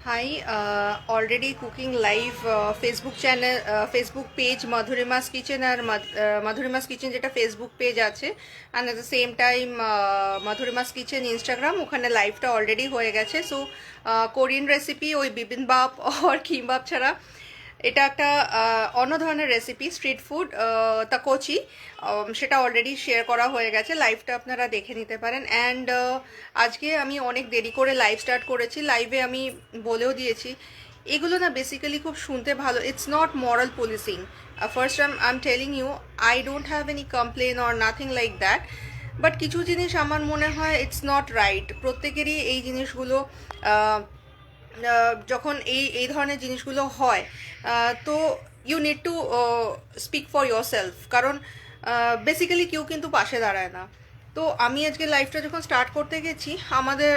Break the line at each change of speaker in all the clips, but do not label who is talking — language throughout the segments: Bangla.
Hi, already cooking live Facebook channel, Facebook page Madhurima's Kitchen আর Madhurima's Kitchen যেটা Facebook page আছে, and at the same time Madhurima's Kitchen Instagram ওখানে লাইভটা অলরেডি হয়ে গেছে। সো কোরিয়ান রেসিপি ওই বিবিম্বাপ আর কিম্বাপ ছাড়া এটা একটা অন্য ধরনের রেসিপি, স্ট্রিট ফুড তাকোচি, সেটা অলরেডি শেয়ার করা হয়ে গেছে। লাইভটা আপনারা দেখে নিতে পারেন। অ্যান্ড আজকে আমি অনেক দেরি করে লাইভ স্টার্ট করেছি। লাইভে আমি বলেও দিয়েছি এগুলো না বেসিক্যালি খুব শুনতে ভালো, it's not moral policing. First I am telling you, I don't have any complain or nothing like that, but কিছু জিনিস আমার মনে হয় ইটস নট রাইট। প্রত্যেকেরই এই জিনিসগুলো যখন এই এই ধরনের জিনিসগুলো হয়, তো you need to speak for yourself, কারণ বেসিক্যালি কেউ কিন্তু পাশে দাঁড়ায় না। তো আমি আজকে লাইফটা যখন স্টার্ট করতে গেছি,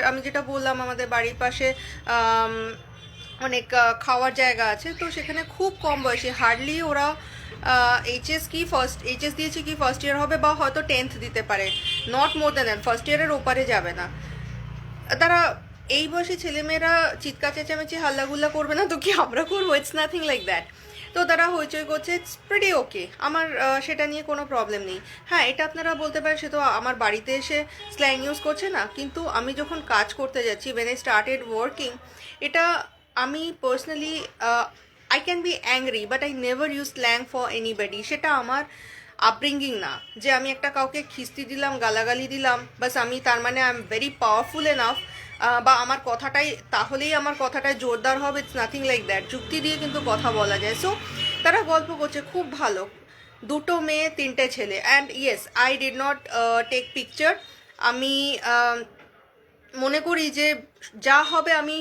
আমি যেটা বললাম, আমাদের বাড়ির পাশে অনেক খাওয়ার জায়গা আছে, তো সেখানে খুব কম বয়সী, হার্ডলি ওরা এইচএস দিয়েছে কি ফার্স্ট ইয়ার হবে, বা হয়তো 10th দিতে পারে, নট মোর দ্যান ফার্স্ট ইয়ারের ওপারে যাবে না তারা। এই বয়সী ছেলেমেয়েরা চিৎকার চেঁচামেচি হাল্লাগুল্লা করবে না তো কি আমরা করবো? It's nothing like that. তো তারা হইচই করছে, ইটস প্রিটি ওকে, আমার সেটা নিয়ে কোনো প্রবলেম নেই। হ্যাঁ, এটা আপনারা বলতে পারেন সে তো আমার বাড়িতে এসে স্ল্যাং ইউজ করছে না, কিন্তু আমি যখন কাজ করতে যাচ্ছি, ওয়েন আই স্টার্টেড ওয়ার্কিং, এটা আমি personally I can be angry, but I never use slang for anybody. সেটা আমার আপব্রিঙ্গিং না, যে আমি একটা কাউকে খিস্তি দিলাম, গালাগালি দিলাম, বাস আমি তার মানে I am very powerful enough, বা আমার কথাটাই তাহলেই আমার কথাটাই জোরদার হবে। It's nothing like that. যুক্তি দিয়ে কিন্তু কথা বলা যায়। সো তারা গল্প করছে খুব ভালো, দুটো মেয়ে তিনটে ছেলে, and yes, I did not take picture. আমি মনে করি যে যা হবে আমি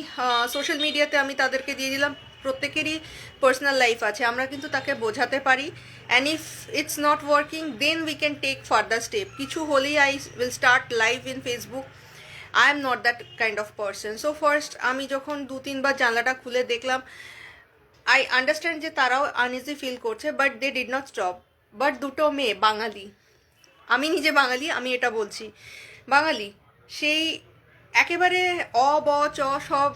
সোশ্যাল মিডিয়াতে আমি তাদেরকে দিয়ে দিলাম। প্রত্যেকেরই পার্সোনাল লাইফ আছে, আমরা কিন্তু তাকে বোঝাতে পারি। And if it's not working, then we can take further step. কিছু হলেই I will start live in Facebook. I am not that kind of person. So first আমি যখন 2-3 বার জানলাটা খুলে দেখলাম, আই আন্ডারস্ট্যান্ড যে তারাও আনইজি ফিল করছে, but they did not stop. But দুটো মেয়ে বাঙালি, আমি নিজে বাঙালি, আমি এটা বলছি, বাঙালি, সেই একেবারে অ ব চ সব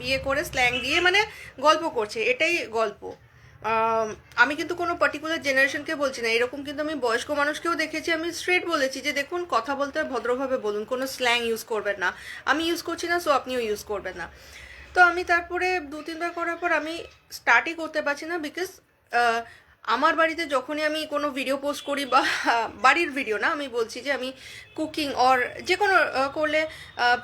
ইয়ে করে স্ল্যাং দিয়ে মানে গল্প করছে, এটাই গল্প। আমি কিন্তু কোনো পার্টিকুলার জেনারেশনকে বলছি না, এরকম কিন্তু আমি বয়স্ক মানুষকেও দেখেছি। আমি স্ট্রেট বলেছি যে দেখুন, কথা বলতে ভদ্রভাবে বলুন, কোনো স্ল্যাং ইউজ করবেন না। আমি ইউজ করছি না, সো আপনিও ইউজ করবেন না। তো আমি তারপরে 2-3 বার করার পর আমি স্টার্টই করতে পারছি না, বিকজ আমার বাড়িতে যখনই আমি কোনো ভিডিও পোস্ট করি, বা বাড়ির ভিডিও না, আমি বলছি যে আমি কুকিং অর যে কোনো করলে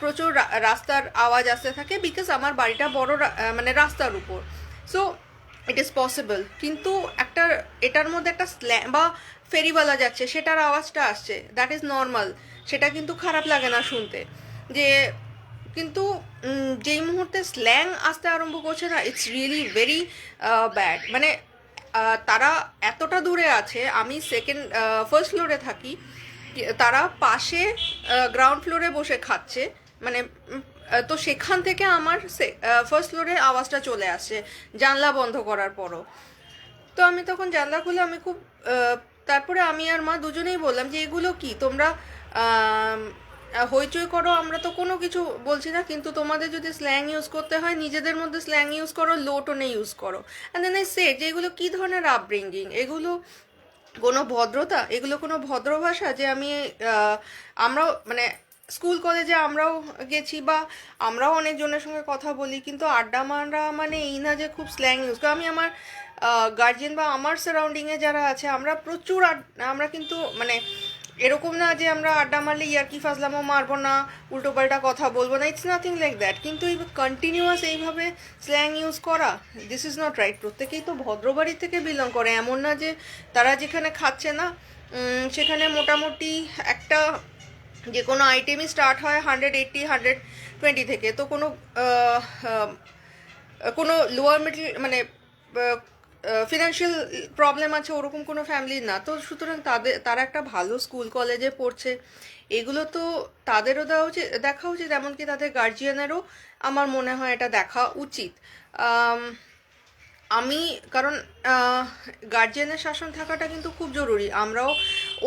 প্রচুর রাস্তার আওয়াজ আসতে থাকে, বিকজ আমার বাড়িটা বড় মানে রাস্তার উপর। সো ইট ইজ পসিবল, কিন্তু একটা এটার মধ্যে একটা স্ল্যাং বা ফেরিওয়ালা যাচ্ছে সেটার আওয়াজটা আসছে, দ্যাট ইজ নর্মাল। সেটা কিন্তু খারাপ লাগে না শুনতে। যে কিন্তু যেই মুহূর্তে স্ল্যাং আসতে আরম্ভ করছে না, ইটস রিয়েলি ভেরি ব্যাড। মানে তারা এতটা দূরে আছে, আমি ফার্স্ট ফ্লোরে থাকি, তারা পাশে গ্রাউন্ড ফ্লোরে বসে খাচ্ছে, মানে তো সেখান থেকে আমার ফার্স্ট ফ্লোরে আওয়াজটা চলে আসছে জানলা বন্ধ করার পরও। তো আমি তখন জানলা খুলে আমি খুব তারপরে আমি আর মা দুজনেই বললাম যে এগুলো কি তোমরা হইচই করো, আমরা তো কোনো কিছু বলছি না, কিন্তু তোমাদের যদি স্ল্যাং ইউজ করতে হয় নিজেদের মধ্যে স্ল্যাং ইউজ করো, লো টোনে ইউজ করো। অ্যান্ড দেন আই সেড যে এগুলো কী ধরনের আপব্রিঙ্গিং, এগুলো কোনো ভদ্রতা, এগুলো কোনো ভদ্র ভাষা? যে আমি আমরাও মানে স্কুল কলেজে আমরাও গেছি, বা আমরাও অনেকজনের সঙ্গে কথা বলি, কিন্তু আড্ডা মারা মানে এই না যে খুব স্ল্যাং ইউজ করি। আমি আমার গার্জিয়ান বা আমার সারাউন্ডিংয়ে যারা আছে, আমরা প্রচুর আমরা কিন্তু মানে এরকম না যে আমরা আড্ডা মারলে ইয়ার্কি ফাজলামও মারবো না, উল্টোপাল্টা কথা বলবো না, ইটস নাথিং লাইক দ্যাট। কিন্তু এই কন্টিনিউয়াস এইভাবে স্ল্যাং ইউজ করা, দিস ইজ নট রাইট। প্রত্যেকেই তো ভদ্রবাড়ি থেকে বিলং করে, এমন না যে তারা যেখানে খাচ্ছে না সেখানে মোটামুটি একটা যে কোনো আইটেমই স্টার্ট হয় 180, 120 থেকে, তো কোনো কোনো লোয়ার মিডল মানে ফিনান্সিয়াল প্রবলেম আছে ওরকম কোনো ফ্যামিলির না। তো সুতরাং তারা একটা ভালো স্কুল কলেজে পড়ছে, এগুলো তো তাদেরও দেখা উচিত, এমনকি তাদের গার্জিয়ানেরও আমার মনে হয় এটা দেখা উচিত। আমি কারণ গার্জিয়ানের শাসন থাকাটা কিন্তু খুব জরুরি। আমরাও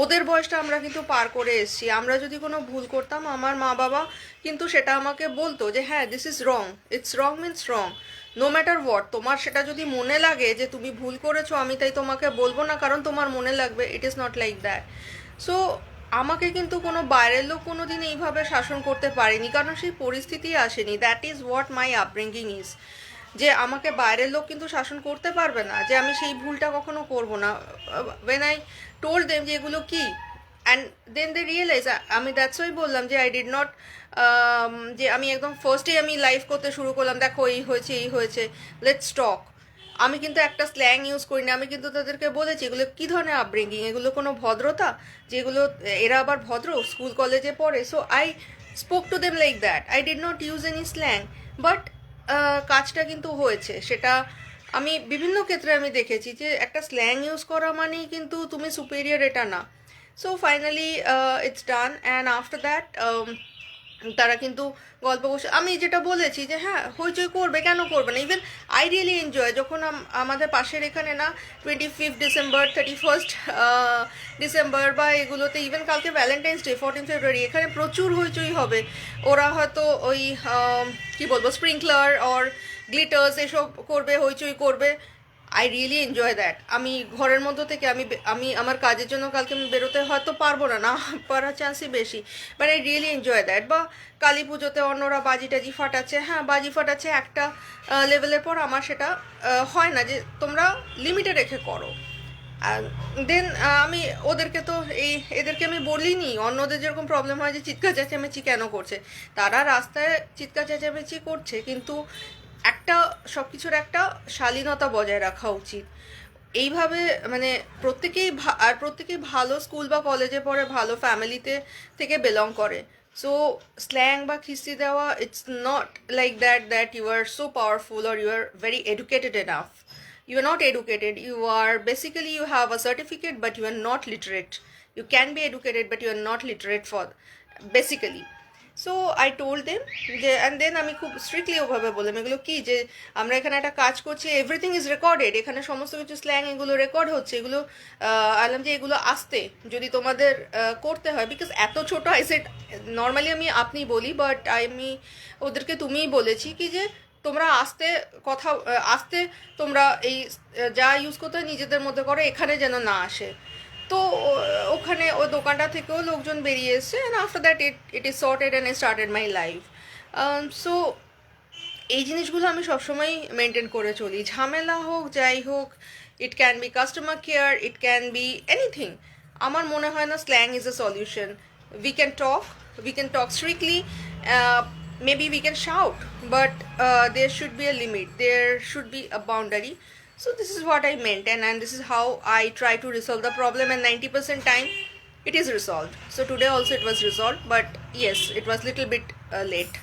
ওদের বয়সটা আমরা কিন্তু পার করে এসেছি। আমরা যদি কোনো ভুল করতাম, আমার মা বাবা কিন্তু সেটা আমাকে বলতো যে হ্যাঁ this is wrong, it's wrong means wrong, no matter what. তোমার সেটা যদি মনে লাগে যে তুমি ভুল করেছো, আমি তাই তোমাকে বলবো না কারণ তোমার মনে লাগবে, it is not like that. So আমাকে কিন্তু কোনো বাইরের লোক কোনো দিন এইভাবে শাসন করতে পারেনি, কারণ সেই পরিস্থিতি আসেনি। That is what my upbringing is, যে আমাকে বাইরের লোক কিন্তু শাসন করতে পারবে না, যে আমি সেই ভুলটা কখনো করব না। ওয়েন আই টোল্ড দেম যে এগুলো কি, অ্যান্ড দেন দে রিয়েলাইজ, আমি দ্যাটস ওয়াই বললাম যে আই ডিড নট, যে আমি একদম ফার্স্টেই আমি লাইভ করতে শুরু করলাম, দেখো এই হয়েছে এই হয়েছে, লেটস টক। আমি কিন্তু একটা স্ল্যাং ইউজ করি না। আমি কিন্তু তাদেরকে বলেছি এগুলো কী ধরনের আপব্রিঙ্গিং, এগুলো কোনো ভদ্রতা, যেগুলো এরা আবার ভদ্র, স্কুল কলেজে পড়ে। So I spoke to them like that, I did not use any slang, but কাজটা কিন্তু হয়েছে। সেটা আমি বিভিন্ন ক্ষেত্রে আমি দেখেছি যে একটা স্ল্যাং ইউজ করা মানেই কিন্তু তুমি সুপেরিয়র, এটা না। So finally it's done, and after that তারা কিন্তু গল্প বসে, আমি যেটা বলেছি যে হ্যাঁ হইচই করবে, কেন করবে না। ইভেন আই রিয়েলি এনজয় যখন আমাদের পাশের এখানে না 25 ডিসেম্বর, 31 ডিসেম্বর বা এগুলোতে, ইভেন কালকে ভ্যালেন্টাইন্স ডে 14 ফেব্রুয়ারি, এখানে প্রচুর হইচই হবে। ওরা হয়তো ওই কি বলবো স্প্রিংকলার অর গ্লিটার্স এসব করবে, হইচই করবে। I really enjoy that. আমি ঘরের মধ্যে থেকে আমি আমার কাজের জন্য কালকে আমি বেরোতে হয়তো পারবো না, না পারার চান্সই বেশি, but I really enjoy that. বা কালী পুজোতে অন্যরা বাজি টাজি ফাটাচ্ছে, হ্যাঁ বাজি ফাটাচ্ছে একটা লেভেলের পর, আমার সেটা হয় না, যে তোমরা লিমিটে রেখে করো। দেন আমি ওদেরকে তো এদেরকে আমি বলিনি, অন্যদের যেরকম প্রবলেম হয় যে চিৎকার চেঁচামেচি কেন করছে, তারা রাস্তায় চিৎকার চেঁচামেচি করছে, কিন্তু একটা সব কিছুর একটা শালীনতা বজায় রাখা উচিত। এইভাবে মানে প্রত্যেকেই আর প্রত্যেকেই ভালো স্কুল বা কলেজে পড়ে, ভালো ফ্যামিলিতে থেকে বিলং করে। সো স্ল্যাং বা খিস্তি দেওয়া, it's not like that you are so powerful or you are very educated enough. You are not educated, you are basically, you have a certificate but you are not literate. You can be educated but you are not literate for basically. So I told them যে, অ্যান্ড দেন আমি খুব স্ট্রিক্টলি ওভাবে বললাম এগুলো কি, যে আমরা এখানে একটা কাজ করছি, এভরিথিং ইজ রেকর্ডেড, এখানে সমস্ত কিছু স্ল্যাং এগুলো রেকর্ড হচ্ছে, এগুলো আলাম যে এগুলো আসতে যদি তোমাদের করতে হয়, বিকজ এত ছোটো, আই সেড নর্মালি আমি আপনি বলি, বাট আমি ওদেরকে তুমিই বলেছি কি যে তোমরা আস্তে কথা, আস্তে তোমরা এই যা ইউজ করতে হয় নিজেদের মধ্যে করো, এখানে যেন না আসে। তো ওখানে ওই দোকানটা থেকেও লোকজন বেরিয়ে এসছে, and after that it is sorted and I started my life. So এই জিনিসগুলো আমি সবসময় মেনটেন করে চলি, ঝামেলা হোক যাই হোক, it can be customer care, it can be anything. আমার মনে হয় না slang is a solution. We can talk strictly, maybe we can shout, but there should be a limit, there should be a boundary. So this is what I meant, and this is how I try to resolve the problem, and 90% time it is resolved. So today also it was resolved, but yes, it was little bit late.